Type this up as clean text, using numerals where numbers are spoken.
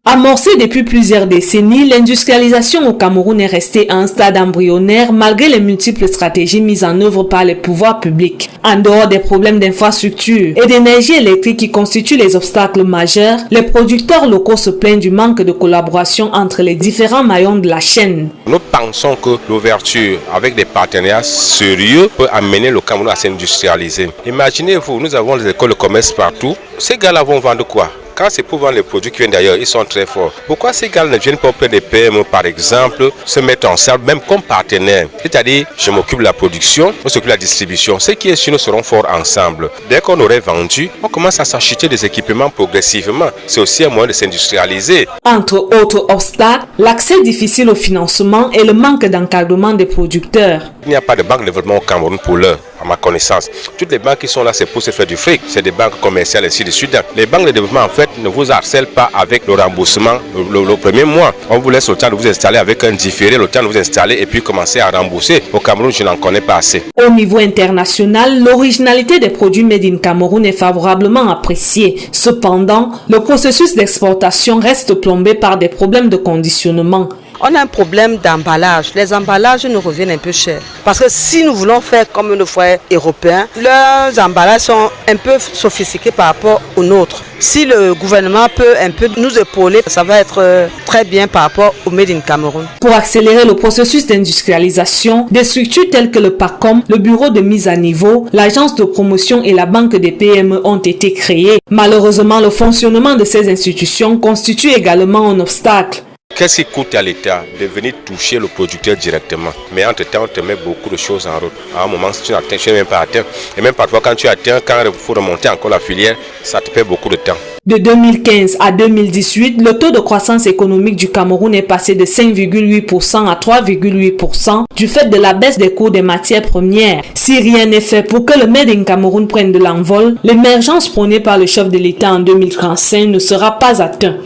Amorcée depuis plusieurs décennies, l'industrialisation au Cameroun est restée à un stade embryonnaire malgré les multiples stratégies mises en œuvre par les pouvoirs publics. En dehors des problèmes d'infrastructure et d'énergie électrique qui constituent les obstacles majeurs, les producteurs locaux se plaignent du manque de collaboration entre les différents maillons de la chaîne. Nous pensons que l'ouverture avec des partenaires sérieux peut amener le Cameroun à s'industrialiser. Imaginez-vous, nous avons les écoles de commerce partout. Ces gars-là vont vendre quoi ? Quand c'est pour vendre les produits qui viennent d'ailleurs, ils sont très forts. Pourquoi ces gars ne viennent pas auprès des PME, par exemple, se mettre ensemble, même comme partenaires? C'est-à-dire, je m'occupe de la production, on s'occupe de la distribution. Ceux qui sont nous seront forts ensemble. Dès qu'on aurait vendu, on commence à s'acheter des équipements progressivement. C'est aussi un moyen de s'industrialiser. Entre autres obstacles, l'accès difficile au financement et le manque d'encadrement des producteurs. Il n'y a pas de banque de développement au Cameroun pour l'heure, à ma connaissance. Toutes les banques qui sont là, c'est pour se faire du fric. C'est des banques commerciales ainsi de suite. Les banques de développement, en fait, ne vous harcèlent pas avec le remboursement le premier mois. On vous laisse le temps de vous installer avec un différé, le temps de vous installer et puis commencer à rembourser. Au Cameroun, je n'en connais pas assez. Au niveau international, l'originalité des produits made in Cameroun est favorablement appréciée. Cependant, le processus d'exportation reste plombé par des problèmes de conditionnement. On a un problème d'emballage. Les emballages nous reviennent un peu chers. Parce que si nous voulons faire comme nos frères européens, leurs emballages sont un peu sophistiqués par rapport aux nôtres. Si le gouvernement peut un peu nous épauler, ça va être très bien par rapport au Made in Cameroun. Pour accélérer le processus d'industrialisation, des structures telles que le PACOM, le Bureau de mise à niveau, l'Agence de promotion et la Banque des PME ont été créées. Malheureusement, le fonctionnement de ces institutions constitue également un obstacle. Qu'est-ce qui coûte à l'État de venir toucher le producteur directement? Mais entre-temps, on te met beaucoup de choses en route. À un moment, si tu n'atteins, tu n'es même pas atteint. Et même parfois, quand tu atteins, quand il faut remonter encore la filière, ça te perd beaucoup de temps. De 2015 à 2018, le taux de croissance économique du Cameroun est passé de 5,8% à 3,8% du fait de la baisse des coûts des matières premières. Si rien n'est fait pour que le Made in Cameroun prenne de l'envol, l'émergence prônée par le chef de l'État en 2035 ne sera pas atteinte.